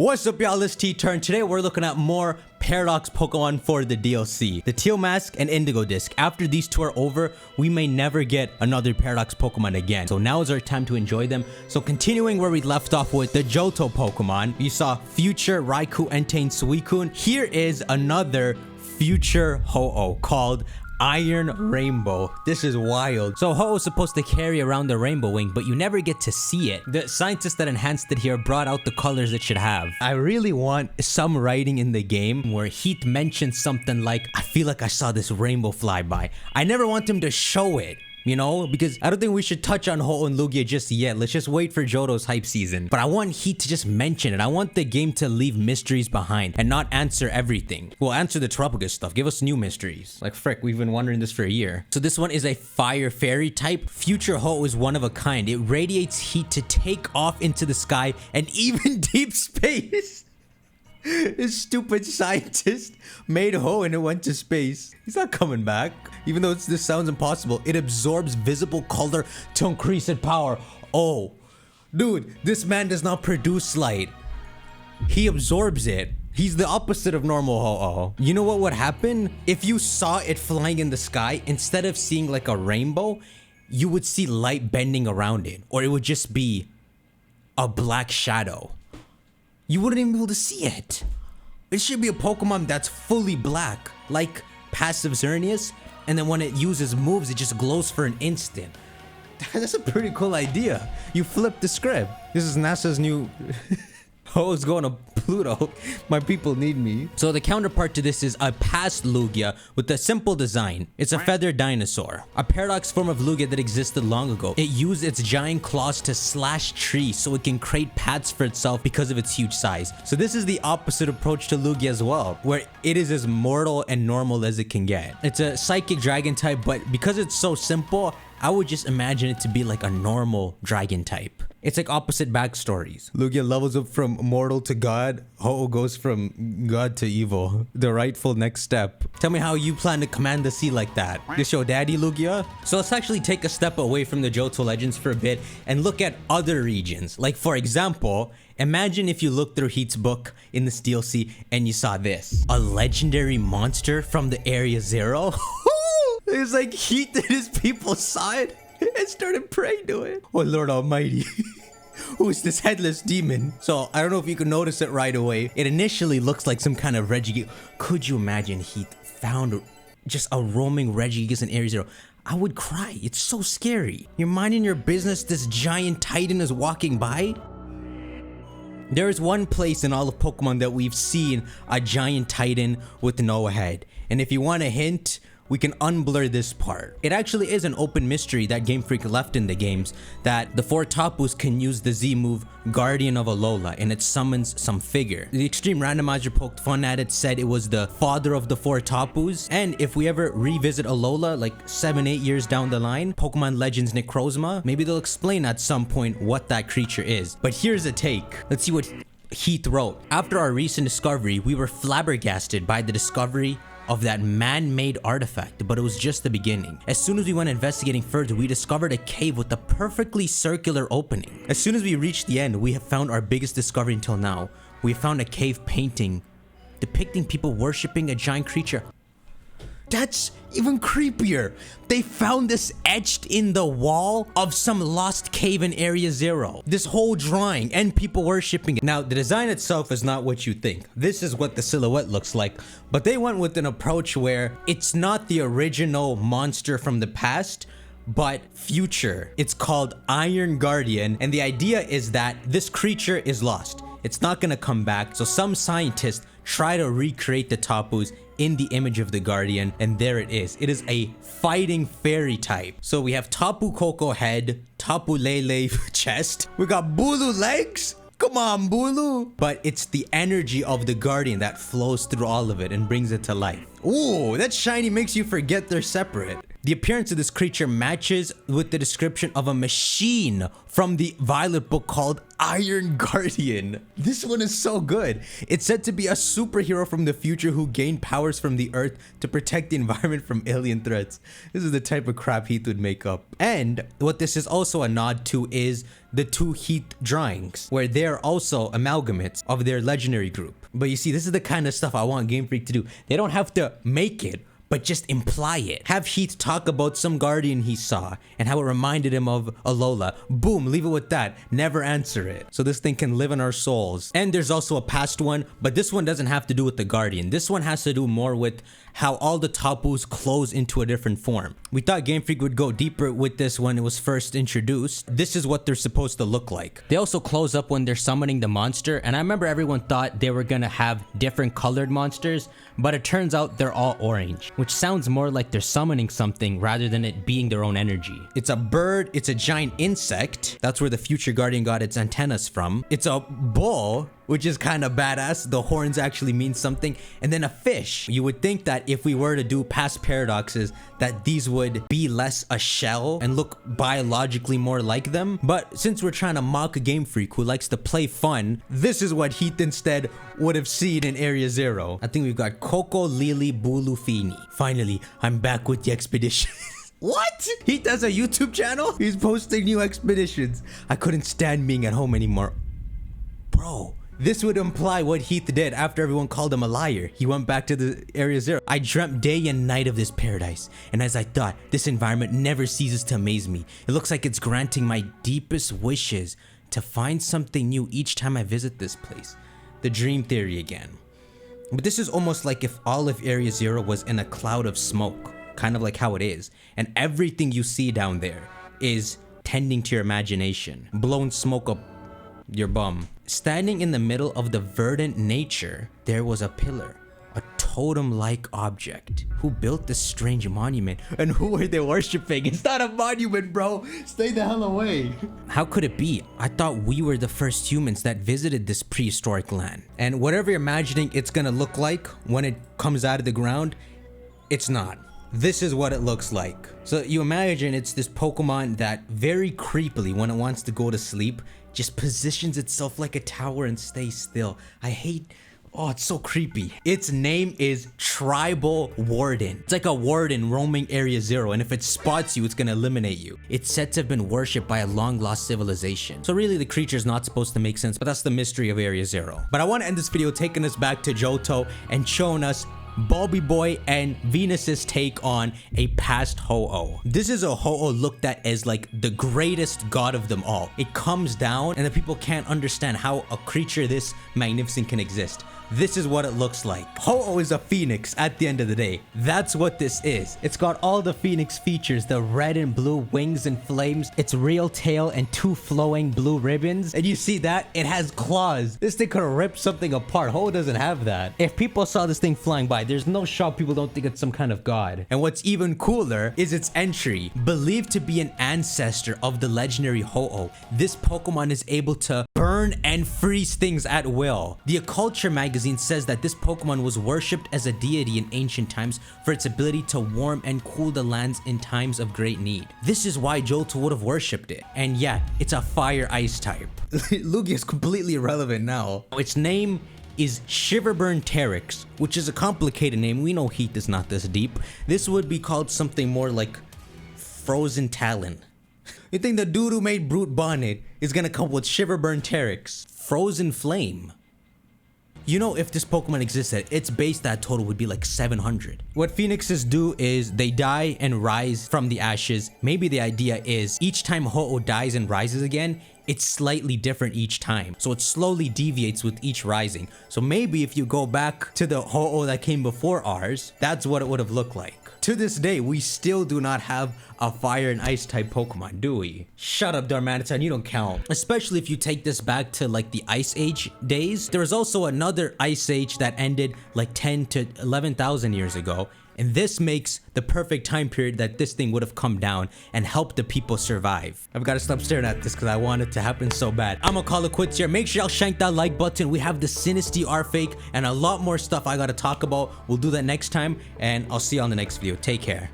What's up, y'all? It's T-Turn. Today we're looking at more Paradox Pokemon for the DLC. The Teal Mask and Indigo Disc. After these two are over, we may never get another Paradox Pokemon again. So now is our time to enjoy them. So continuing where we left off with the Johto Pokemon, you saw Future Raikou, Entei, Suicune. Here is another Future Ho-Oh called Iron Rainbow. This is wild. So Ho-Oh is supposed to carry around the rainbow wing, but you never get to see it. The scientists that enhanced it here brought out the colors it should have. I really want some writing in the game where Heath mentions something like, I feel like I saw this rainbow fly by. I never want him to show it, you know, because I don't think we should touch on Ho-Oh and Lugia just yet. Let's just wait for Johto's hype season. But I want Heath to just mention it. I want the game to leave mysteries behind and not answer everything. Well, answer the Tropical stuff. Give us new mysteries. Like, frick, we've been wondering this for a year. So this one is a fire fairy type. Future Ho-Oh is one of a kind. It radiates heat to take off into the sky and even deep space. This stupid scientist made Ho and it went to space. He's not coming back. Even though this sounds impossible, it absorbs visible color to increase its power. Oh, dude, this man does not produce light. He absorbs it. He's the opposite of normal Ho-Oh. You know what would happen? If you saw it flying in the sky, instead of seeing like a rainbow, you would see light bending around it. Or it would just be a black shadow. You wouldn't even be able to see it. It should be a Pokemon that's fully black, like Passive Xerneas, and then when it uses moves, it just glows for an instant. That's a pretty cool idea. You flip the script. This is NASA's new... Ho-Oh's going to Pluto. My people need me. So the counterpart to this is a past Lugia with a simple design. It's a feathered dinosaur, a paradox form of Lugia that existed long ago. It used its giant claws to slash trees so it can create paths for itself because of its huge size. So this is the opposite approach to Lugia as well, where it is as mortal and normal as it can get. It's a psychic dragon type, but because it's so simple, I would just imagine it to be like a normal dragon type. It's like opposite backstories. Lugia levels up from mortal to god. Ho-Oh goes from god to evil. The rightful next step. Tell me how you plan to command the sea like that. This your daddy, Lugia? So let's actually take a step away from the Johto Legends for a bit and look at other regions. Like, for example, imagine if you looked through Heat's book in this DLC and you saw this. A legendary monster from the Area Zero? It's like Heath and his people saw it and started praying to it. Oh, Lord Almighty. Who is this headless demon? So I don't know if you can notice it right away. It initially looks like some kind of Regigigas. Could you imagine Heath found just a roaming Regigigas in Area Zero? I would cry. It's so scary. You're minding your business, this giant titan is walking by? There is one place in all of Pokemon that we've seen a giant titan with no head. And if you want a hint, we can unblur this part. It actually is an open mystery that Game Freak left in the games, that the 4 Tapus can use the Z move Guardian of Alola and it summons some figure. The Extreme Randomizer poked fun at it, said it was the father of the 4 Tapus, and if we ever revisit Alola like 7-8 years down the line, Pokemon Legends Necrozma, maybe they'll explain at some point what that creature is. But here's a take. Let's see what Heath wrote. After our recent discovery, we were flabbergasted by the discovery of that man-made artifact, but it was just the beginning. As soon as we went investigating further, we discovered a cave with a perfectly circular opening. As soon as we reached the end, we have found our biggest discovery until now. We have found a cave painting depicting people worshipping a giant creature. That's even creepier. They found this etched in the wall of some lost cave in Area Zero. This whole drawing and people worshipping it. Now, the design itself is not what you think. This is what the silhouette looks like. But they went with an approach where it's not the original monster from the past, but future. It's called Iron Guardian. And the idea is that this creature is lost. It's not gonna come back. So some scientists try to recreate the Tapus in the image of the Guardian, and there it is. It is a fighting fairy type. So we have Tapu Koko head, Tapu Lele chest. We got Bulu legs. Come on, Bulu. But it's the energy of the Guardian that flows through all of it and brings it to life. Ooh, that shiny makes you forget they're separate. The appearance of this creature matches with the description of a machine from the Violet book called Iron Guardian. This one is so good. It's said to be a superhero from the future who gained powers from the earth to protect the environment from alien threats. This is the type of crap Heath would make up. And what this is also a nod to is the two Heath drawings, where they're also amalgamates of their legendary group. But you see, this is the kind of stuff I want Game Freak to do. They don't have to make it, but just imply it. Have Heath talk about some guardian he saw and how it reminded him of Alola. Boom, leave it with that. Never answer it. So this thing can live in our souls. And there's also a past one, but this one doesn't have to do with the guardian. This one has to do more with how all the Tapus close into a different form. We thought Game Freak would go deeper with this when it was first introduced. This is what they're supposed to look like. They also close up when they're summoning the monster, and I remember everyone thought they were gonna have different colored monsters, but it turns out they're all orange, which sounds more like they're summoning something rather than it being their own energy. It's a bird, it's a giant insect. That's where the future guardian got its antennas from. It's a bull, which is kind of badass. The horns actually mean something. And then a fish. You would think that if we were to do past paradoxes, that these would be less a shell and look biologically more like them. But since we're trying to mock a Game Freak who likes to play fun, this is what Heath instead would have seen in Area Zero. I think we've got Coco, Lily, Bulu, Fini. Finally, I'm back with the expedition. What? He does a YouTube channel? He's posting new expeditions. I couldn't stand being at home anymore. Bro, this would imply what Heath did after everyone called him a liar. He went back to the Area Zero. I dreamt day and night of this paradise, and as I thought, this environment never ceases to amaze me. It looks like it's granting my deepest wishes to find something new each time I visit this place. The dream theory again. But this is almost like if all of Area Zero was in a cloud of smoke, kind of like how it is, and everything you see down there is tending to your imagination, blowing smoke up your bum. Standing in the middle of the verdant nature, there was a pillar, a totem-like object. Who built this strange monument, and who were they worshipping? It's not a monument, bro. Stay the hell away. How could it be? I thought we were the first humans that visited this prehistoric land. And whatever you're imagining it's gonna look like when it comes out of the ground, it's not. This is what it looks like. So you imagine it's this Pokemon that very creepily, when it wants to go to sleep, just positions itself like a tower and stays still. I hate, oh, it's so creepy. Its name is Tribal Warden. It's like a warden roaming Area Zero, and if it spots you, it's gonna eliminate you. It's said to have been worshipped by a long lost civilization. So really the creature's not supposed to make sense, but that's the mystery of Area Zero. But I want to end this video taking us back to Johto and showing us Bulby Boy and Venus's take on a past Ho-Oh. This is a Ho-Oh looked at as like the greatest god of them all. It comes down and the people can't understand how a creature this magnificent can exist. This is what it looks like. Ho-Oh is a phoenix at the end of the day. That's what this is. It's got all the phoenix features, the red and blue wings and flames, its real tail and two flowing blue ribbons. And you see that? It has claws. This thing could have ripped something apart. Ho-Oh doesn't have that. If people saw this thing flying by, there's no shot people don't think it's some kind of god. And what's even cooler is its entry. Believed to be an ancestor of the legendary Ho-Oh, this Pokemon is able to burn and freeze things at will. The Culture magazine says that this Pokemon was worshipped as a deity in ancient times for its ability to warm and cool the lands in times of great need. This is why Johto would have worshipped it. And yeah, it's a fire ice type. Lugia is completely irrelevant now. Its name is Shiverburn Teryx, which is a complicated name. We know Heath is not this deep. This would be called something more like Frozen Talon. You think the dude who made Brute Bonnet is gonna come with Shiverburn Teryx? Frozen Flame. You know, if this Pokemon existed, its base stat total would be like 700. What Phoenixes do is they die and rise from the ashes. Maybe the idea is each time Ho-Oh dies and rises again, it's slightly different each time. So it slowly deviates with each rising. So maybe if you go back to the Ho-Oh that came before ours, that's what it would have looked like. To this day, we still do not have a fire and ice type Pokemon, do we? Shut up, Darmanitan, you don't count. Especially if you take this back to like the Ice Age days. There was also another Ice Age that ended like 10 to 11,000 years ago. And this makes the perfect time period that this thing would have come down and helped the people survive. I've got to stop staring at this because I want it to happen so bad. I'm gonna call it quits here. Make sure y'all shank that like button. We have the Sinistea R fake and a lot more stuff I gotta talk about. We'll do that next time, and I'll see you on the next video. Take care.